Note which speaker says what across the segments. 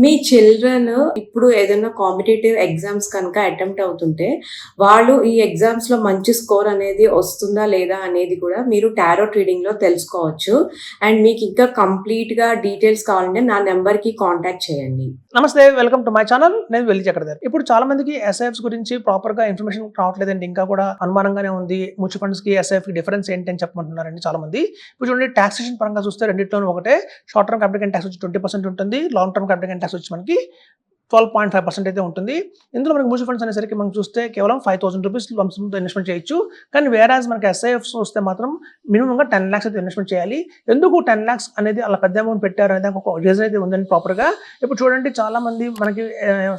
Speaker 1: మీ children ఇప్పుడు ఏదైనా competitive exams కనుక అటెంప్ట్ అవుతుంటే, వాళ్ళు ఈ ఎగ్జామ్స్‌లో మంచి స్కోర్ అనేది వస్తుందా? లేదా? అనేది కూడా మీరు టారోట్ రీడింగ్‌లో తెలుసుకోవచ్చు. అండ్ మీకింకా కంప్లీట్‌గా డీటెయిల్స్ కావాలంటే నా నంబర్‌కి కాంటాక్ట్ చేయండి.
Speaker 2: నమస్తే, వెల్కమ్ టు మై ఛానల్. నేను వెల్లి చక్రధర్. ఇప్పుడు చాలా మందికి ఎస్ఐఎఫ్స్ గురించి ప్రాపర్‌గా ఇన్ఫర్మేషన్ రావట్లేదండి. ఇంకా కూడా అనుమానంగానే ఉంది. మ్యూచువల్ ఫండ్స్‌కి, ఎస్ఐఎఫ్‌కి డిఫరెన్స్ ఏంటి అని చెప్పమంటున్నారండి చాలా మంది. ఇప్పుడు చూడండి, టాక్సేషన్ పరంగా చూస్తే రెండిట్లోనూ ఒకటే. Short term capital gain talks వచ్చి 20% ఉంటుంది. Long term capital gain talks వచ్చి మనకి 12.5% అయితే ఉంటుంది. ఇందులో మనకి మ్యూచువల్ ఫండ్స్ అనేసరికి మనం చూస్తే కేవలం ₹5,000 లంప్ సమ్‌తో ఇన్వెస్ట్‌మెంట్ చేయొచ్చు. కానీ వేరాజ్ మనకి ఎస్ఐఎఫ్స్ వస్తే మాత్రం మినిమమ్‌గా 10 లాక్స్ అయితే ఇన్వెస్ట్‌మెంట్ చేయాలి. ఎందుకు 10 లాక్స్ అనేది అలా పెద్ద అమౌంట్ పెట్టారు అనే దానికి ఒక రీజన్ అయితే ఉందండి ప్రాపర్‌గా. ఇప్పుడు చూడండి, చాలా మంది మనకి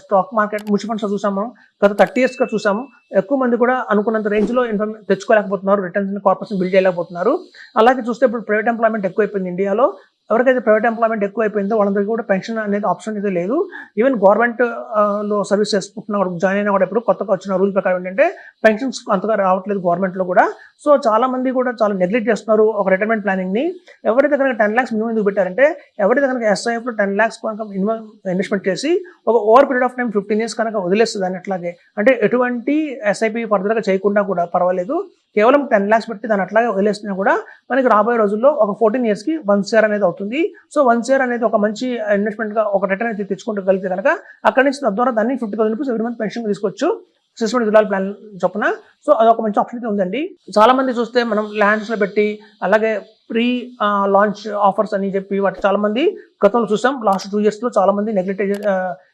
Speaker 2: స్టాక్ మార్కెట్ మ్యూచువల్ ఫండ్స్‌లో చూసాము. గత 30 ఇయర్స్‌గా చూసాము. ఎక్కువ మంది కూడా అనుకున్నంత రేంజ్‌లో తెచ్చుకోలేకపోతున్నారు. రిటర్న్స్ కార్పొరేషన్ బిల్డ్ చేయలేకపోతున్నారు. అలాగే చూస్తే ఇప్పుడు ప్రైవేట్ ఎంప్లాయ్‌మెంట్ ఎక్కువైపోయింది ఇండియాలో. ఎవరికైతే ప్రైవేట్ ఎంప్లాయ్‌మెంట్ ఎక్కువైపోయిందో వాళ్ళందరికీ కూడా పెన్షన్ అనేది ఆప్షన్ అయితే లేదు. ఈవెన్ గవర్నమెంట్ లో సర్వీస్ చేసుకుంటున్నా కూడా, జాయిన్ అయినా కూడా ఇప్పుడు కొత్తగా వచ్చిన రూల్ ప్రకారం ఏంటంటే పెన్షన్స్ అంతగా రావట్లేదు గవర్నమెంట్లో కూడా. సో చాలా మంది కూడా చాలా నెగ్లెక్ట్ చేస్తున్నారు ఒక రిటైర్మెంట్ ప్లానింగ్ని. ఎవరైతే కనుక 10 లాక్స్ మినిమం ఎందుకు పెట్టారంటే, ఎవరైతే కనుక ఎస్ఐఎఫ్లో 10 లాక్స్ కనుక మినిమం ఇన్వెస్ట్మెంట్ చేసి ఒక over period of time 15 years కనుక వదిలేస్తుంది దాన్ని అట్లాగే, అంటే ఎటువంటి ఎస్ఐపి ఫర్దర్గా చేయకుండా కూడా పర్వాలేదు, కేవలం 10 లాక్స్ పెట్టి దాన్ని అట్లాగే వదిలేస్తున్నా కూడా మనకి రాబోయే రోజుల్లో ఒక 14 ఇయర్స్కి 1 CR అనేది అవుతుంది. సో 1 CR అనేది ఒక మంచి ఇన్వెస్ట్మెంట్గా ఒక రిటర్న్ అయితే తెచ్చుకుంటగలిగితే కనుక అక్కడి నుంచి తద్వారా దాన్ని ₹50,000 ఎవ్రీ మంత్ పెన్షన్ తీసుకోవచ్చు. సిస్టమేటిక్ విధాల ప్లాన్ చొప్పున. సో అదొక మంచి ఆప్షన్ అయితే ఉందండి. చాలా మంది చూస్తే మనం ల్యాండ్స్లో పెట్టి అలాగే ప్రీ లాంచ్ ఆఫర్స్ అని చెప్పి వాటి చాలా మంది గతంలో చూసాం. లాస్ట్ 2 ఇయర్స్లో చాలా మంది నెగ్లెక్ట్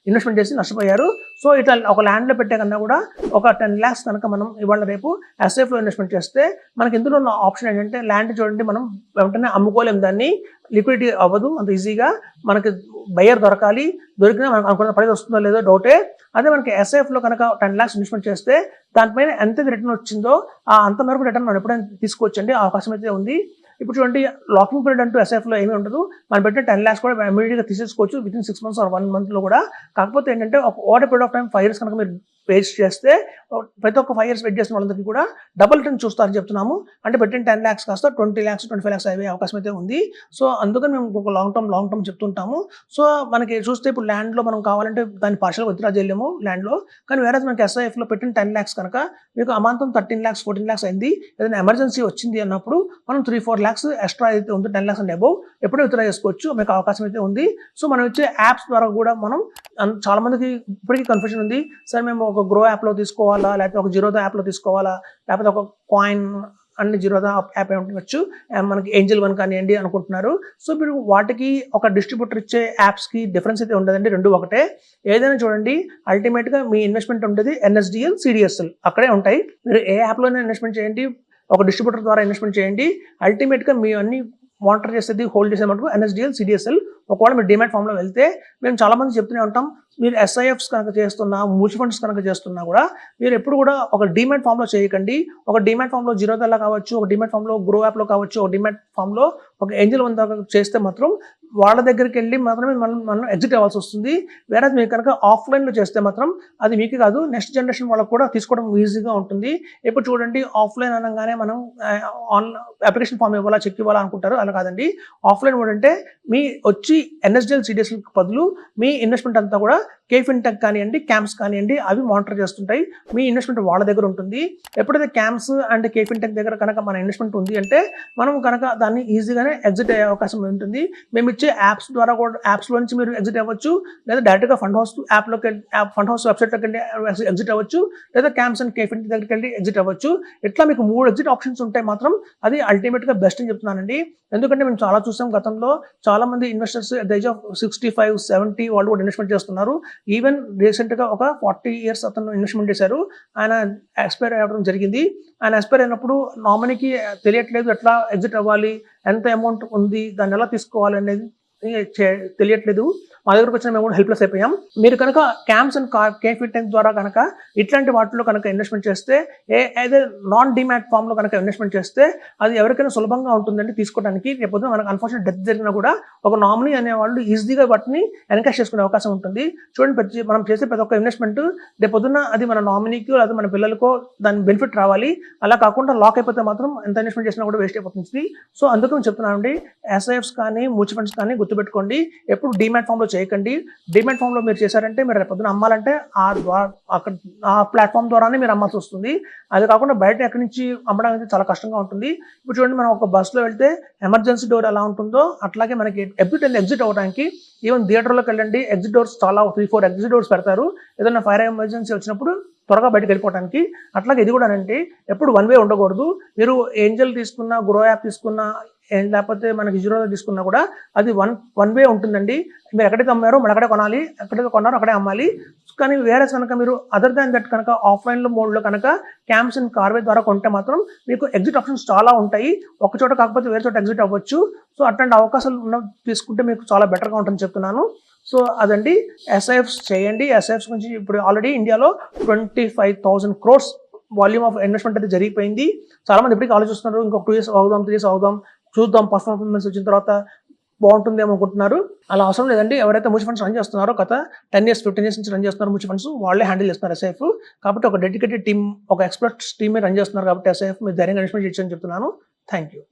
Speaker 2: ఇన్వెస్ట్మెంట్ చేసి నష్టపోయారు. సో ఇట్లా ఒక ల్యాండ్లో పెట్టే కన్నా కూడా ఒక 10 లాక్స్ కనుక మనం ఇవాళ రేపు ఎస్ఐఎఫ్లో ఇన్వెస్ట్మెంట్ చేస్తే మనకి ఇందులో ఉన్న ఆప్షన్ ఏంటంటే, ల్యాండ్ చూడండి, మనం వెంటనే అమ్ముకోలేము, దాన్ని లిక్విడిటీ అవ్వదు అంత ఈజీగా. మనకి బయర్ దొరకాలి, దొరికినా మనకు అనుకున్న ప్రైస్ వస్తుందో లేదో డౌటే. అదే మనకి ఎస్ఐఎఫ్లో కనుక 10 లాక్స్ ఇన్వెస్ట్మెంట్ చేస్తే దానిపైన ఎంత రిటర్న్ వచ్చిందో అంత మేరకు రిటర్న్ మనం ఎప్పుడైనా తీసుకోవచ్చండి, అవకాశం అయితే ఉంది. ఇప్పుడు చూడండి, లాకింగ్ పీరియడ్ అంటూ ఎస్ఐఎఫ్లో ఏమీ ఉండదు. మనం పెట్టిన 10 లాక్స్ కూడా ఇమీడియట్గా తీసేసుకోవచ్చు వితిన్ 6 మంత్స్ ఆర్ 1 మంత్లో కూడా. కాకపోతే ఏంటంటే, ఒక over period of time 5 years కనుక మీరు వెయిట్ చేస్తే, ప్రతి ఒక్క 5 ఇయర్స్ వెయిట్ చేసిన వాళ్ళందరికీ కూడా డబుల్ రిటర్న్ చూస్తారని చెప్తున్నాము. అంటే పెట్టిన 10 లాక్స్ కాస్త 20 లాక్స్ 25 లాక్స్ అయ్యే అవకాశం అయితే ఉంది. సో అందుకని మేము ఒక లాంగ్ టర్మ్ చెప్తుంటాము. సో మనకి చూస్తే ఇప్పుడు ల్యాండ్లో మనం కావాలంటే దాన్ని పార్షల్గా విత్డ్రా చేయలేము ల్యాండ్లో. కానీ వేరే మనకి ఎస్ఐఎఫ్లో పెట్టిన 10 లాక్స్ కనుక మీకు అమాంతం 13 లాక్స్ 14 లాక్స్ అయింది. ఏదైనా ఎమర్జెన్సీ వచ్చింది అన్నప్పుడు మనం 3-4 లాక్స్ ఎక్స్ట్రా అయితే ఉంది, 10 లాక్స్ అండ్ అబోవ్ ఎప్పుడూ విత్డ్రా చేసుకోవచ్చు, మీకు అవకాశం అయితే ఉంది. సో మనం ఇచ్చే యాప్స్ ద్వారా కూడా మనం, చాలా మందికి ఇప్పటికీ కన్ఫ్యూజన్ ఉంది, సార్ మేము ఒక గ్రో యాప్లో తీసుకోవాలా, లేకపోతే ఒక జీరోదా యాప్లో తీసుకోవాలా, లేకపోతే ఒక కాయిన్ అండ్ జీరోదా యాప్ ఉండవచ్చు, మనకి ఏంజల్ వన్ కానివ్వండి అనుకుంటున్నారు. సో మీరు వాటికి ఒక డిస్ట్రిబ్యూటర్ ఇచ్చే యాప్స్కి డిఫరెన్స్ అయితే ఉండదండి, రెండు ఒకటే. ఏదైనా చూడండి, అల్టిమేట్గా మీ ఇన్వెస్ట్మెంట్ ఉండేది NSDL, CDSL అక్కడే ఉంటాయి. మీరు ఏ యాప్లోనే ఇన్వెస్ట్మెంట్ చేయండి, ఒక డిస్ట్రిబ్యూటర్ ద్వారా ఇన్వెస్ట్మెంట్ చేయండి, అల్టిమేట్గా మీ అన్ని మానిటర్ చేసేది, హోల్డ్ చేసే మటుకు NSDL, CDSL. ఒకవేళ మీరు డిమాట్ ఫామ్లో వెళ్తే, మేము చాలామంది చెప్తూనే ఉంటాం, మీరు ఎస్ఐఎఫ్స్ కనుక చేస్తున్నా, మ్యూచువల్ ఫండ్స్ కనుక చేస్తున్నా కూడా మీరు ఎప్పుడు కూడా ఒక డిమాట్ ఫామ్లో చేయకండి. ఒక డిమాట్ ఫామ్లో జీరోదాలో కావచ్చు, ఒక డిమాట్ ఫామ్లో గ్రో యాప్లో కావచ్చు, ఒక డిమాట్ ఫామ్లో ఒక ఏంజల్ వన్ దాకా చేస్తే మాత్రం వాళ్ళ దగ్గరికి వెళ్ళి మాత్రమే మనం ఎగ్జిట్ అవ్వాల్సి వస్తుంది. వేరే మీరు కనుక ఆఫ్లైన్లో చేస్తే మాత్రం అది మీకు కాదు, నెక్స్ట్ జనరేషన్ వాళ్ళకు కూడా తీసుకోవడం ఈజీగా ఉంటుంది. ఇప్పుడు చూడండి, ఆఫ్లైన్ అనగానే మనం అప్లికేషన్ ఫామ్ ఇవ్వాలా, చెక్ ఇవ్వాలా అనుకుంటారు. అలా కాదండి. ఆఫ్లైన్ కూడా అంటే మీ వచ్చి NSDL, CDSL బదులు మీ ఇన్వెస్ట్మెంట్ అంతా కూడా కేఫిన్టెక్ కానివ్వండి, క్యాంప్స్ కానివ్వండి, అవి మానిటర్ చేస్తుంటాయి. మీ ఇన్వెస్ట్మెంట్ వాళ్ళ దగ్గర ఉంటుంది. ఎప్పుడైతే క్యాంప్స్ అండ్ కేఫిన్టెక్ దగ్గర కనుక మన ఇన్వెస్ట్మెంట్ ఉంది అంటే, మనం కనుక దాన్ని ఈజీగానే ఎగ్జిట్ అయ్యే అవకాశం ఉంటుంది. మేము ఇచ్చే యాప్స్ ద్వారా కూడా, యాప్స్లో నుంచి మీరు ఎగ్జిట్ అవ్వచ్చు, లేదా డైరెక్ట్గా ఫండ్ హౌస్ యాప్లోకి వెళ్ళి, ఫండ్ హౌస్ వెబ్సైట్లోకి వెళ్ళి ఎగ్జిట్ అవ్వచ్చు, లేదా క్యాంప్స్ అండ్ కేఫిన్టెక్ దగ్గరికి వెళ్ళి ఎగ్జిట్ అవ్వచ్చు. ఇట్లా మీకు 3 ఎగ్జిట్ ఆప్షన్స్ ఉంటాయి. మాత్రం అది అల్టిమేట్గా బెస్ట్ అని చెప్తున్నానండి. ఎందుకంటే మేము చాలా చూసాం గతంలో, చాలా మంది investors at the age of 65, 70 వాళ్ళు కూడా ఇన్వెస్ట్మెంట్ చేస్తున్నారు. ఈవెన్ రీసెంట్గా ఒక 40 ఇయర్స్ అతను ఇన్వెస్ట్మెంట్ చేశారు. ఆయన ఎక్స్పైర్ అవ్వడం జరిగింది. ఆయన ఎక్స్పైర్ అయినప్పుడు నామినీకి తెలియట్లేదు ఎట్లా ఎగ్జిట్ అవ్వాలి, ఎంత అమౌంట్ ఉంది, దాన్ని ఎలా తీసుకోవాలి అనేది తెలియట్లేదు. మా దగ్గరకు వచ్చిన మేము కూడా హెల్ప్లెస్ అయిపోయాం. మీరు కనుక క్యాంప్స్ అండ్ కేఫిన్టెక్ ద్వారా కనుక ఇట్లాంటి వాటిలో కనుక ఇన్వెస్ట్మెంట్ చేస్తే, ఏదైతే నాన్ డిమాట్ ఫామ్లో కనుక ఇన్వెస్ట్మెంట్ చేస్తే అది ఎవరికైనా సులభంగా ఉంటుందండి తీసుకోవడానికి. రేపొద్దున మనకు అన్ఫార్చునేట్ డెత్ జరిగినా కూడా ఒక నామినీ అనేవాళ్ళు ఈజీగా వాటిని ఎన్కాష్ చేసుకునే అవకాశం ఉంటుంది. చూడండి, మనం చేసే ప్రతి ఒక్క ఇన్వెస్ట్మెంట్ రేపొద్దున అది మన నామినీకి లేదా మన పిల్లలకో దాని బెనిఫిట్ రావాలి. అలా కాకుండా లాక్ అయిపోతే మాత్రం ఎంత ఇన్వెస్ట్మెంట్ చేసినా కూడా వేస్ట్ అయిపోతుంది. సో అందుకని చెప్తున్నానండి, ఎస్ఐఎఫ్స్ కానీ మ్యూచువల్ ఫండ్స్ కానీ గుర్తుపెట్టుకోండి, ఎప్పుడు డిమాట్ ఫామ్లో చేయకండి. డిమాట్ ఫామ్లో మీరు చేశారంటే మీరు రేపు పొద్దున అమ్మాలంటే అక్కడ ఆ ప్లాట్ఫామ్ ద్వారానే మీరు అమ్మాల్సి వస్తుంది. అది కాకుండా బయట ఎక్కడి నుంచి అమ్మడం అనేది చాలా కష్టంగా ఉంటుంది. ఇప్పుడు చూడండి, మనం ఒక బస్సులో వెళ్తే ఎమర్జెన్సీ డోర్ ఎలా ఉంటుందో అట్లాగే మనకి ఎగ్జిట్ అవ్వడానికి ఈవెన్ థియేటర్లోకి వెళ్ళండి, ఎగ్జిట్ డోర్స్ చాలా 3-4 ఎగ్జిట్ డోర్స్ పెడతారు. ఏదైనా ఫైర్ ఎమర్జెన్సీ వచ్చినప్పుడు త్వరగా బయటకు వెళ్ళిపోవడానికి. అట్లాగే ఇది కూడా అంటే ఎప్పుడు వన్ వే ఉండకూడదు. మీరు ఏంజల్ తీసుకున్నా, గ్రో యాప్ తీసుకున్నా, లేకపోతే మనకి జీరో తీసుకున్నా కూడా అది వన్ వే ఉంటుందండి. మీరు ఎక్కడైతే అమ్మారో మళ్ళీ అక్కడే కొనాలి, ఎక్కడైతే కొన్నారో అక్కడే అమ్మాలి. కానీ వేరే కనుక మీరు అదర్ దాన్ దట్ కనుక ఆఫ్లైన్లో మోడ్లో కనుక క్యాంప్స్ అండ్ కార్వే ద్వారా కొంటే మాత్రం మీకు ఎగ్జిట్ ఆప్షన్స్ చాలా ఉంటాయి. ఒక చోట కాకపోతే వేరే చోట ఎగ్జిట్ అవ్వచ్చు. సో అట్లాంటి అవకాశాలు తీసుకుంటే మీకు చాలా బెటర్గా ఉంటుందని చెప్తున్నాను. సో అదండి, ఎస్ఐఎఫ్స్ చేయండి. ఎస్ఐఎఫ్స్ గురించి ఇప్పుడు ఆల్రెడీ ఇండియాలో 25,000 crores వాల్యూమ్ ఆఫ్ ఇన్వెస్ట్మెంట్ అయితే జరిగిపోయింది. చాలా మంది ఇప్పటికీ ఆలోచిస్తున్నారు, ఇంకొక 2 years అవుదాం, 3 years అవుదాం, చూద్దాం, పర్ఫార్మెన్స్ వచ్చిన తర్వాత బాగుంటుందేమో అనుకుంటున్నారు. అలా అవసరం లేదండి. ఎవరైతే మ్యూచువల్ ఫండ్స్ రన్ చేస్తున్నారో గత 10 years 15 years నుంచి రన్ చేస్తున్నారు మ్యూచువల్ ఫండ్స్, వాళ్ళే హ్యాండిల్ చేస్తున్నారు ఎస్ఐఎఫ్. కాబట్టి ఒక డెడికేటెడ్ టీమ్, ఒక ఎక్స్పర్ట్స్ టీమే రన్ చేస్తున్నారు కాబట్టి ఎస్ఐఎఫ్ మీరు ధైర్యంగా ఇన్వెస్ట్మెంట్ చేయొచ్చని చెప్తున్నాను. Thank you.